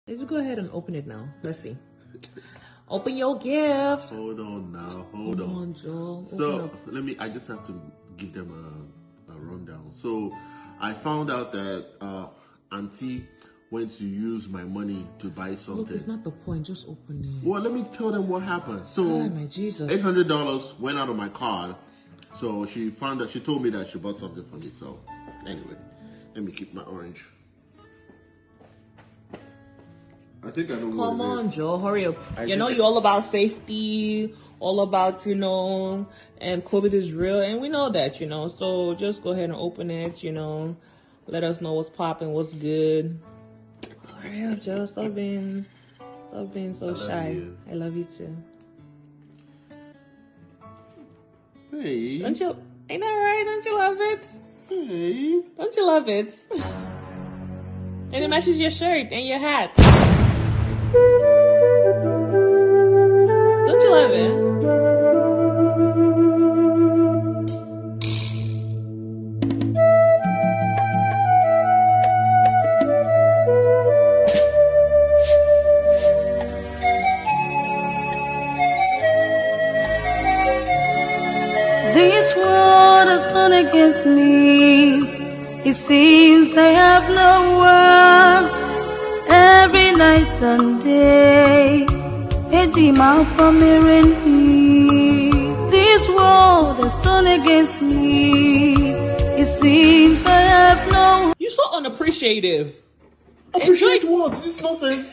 Let's go ahead and open it now. Let's see. Open your gift. Hold on now. Hold on. Joel. So I just have to give them a rundown. So I found out that Auntie went to use my money to buy something. Look, it's not the point. Just open it. Well, let me tell them what happened. So Oh my Jesus. $800 went out of my card. So she told me that she bought something for me. So anyway, let me keep my orange. I think I know what it is. Come on, Joe, hurry up. You're all about safety, all about, and COVID is real, and we know that, so just go ahead and open it, let us know what's popping, what's good. Hurry up, Joe, stop being so shy. I love you too. Hey. Ain't that right? Don't you love it? Hey. Don't you love it? And it matches your shirt and your hat. Don't you love it? This world has turned against me. It seems I have no one. Every night and day, this world has turned against me. It seems I have no. You're so unappreciative. Appreciate what? This is nonsense.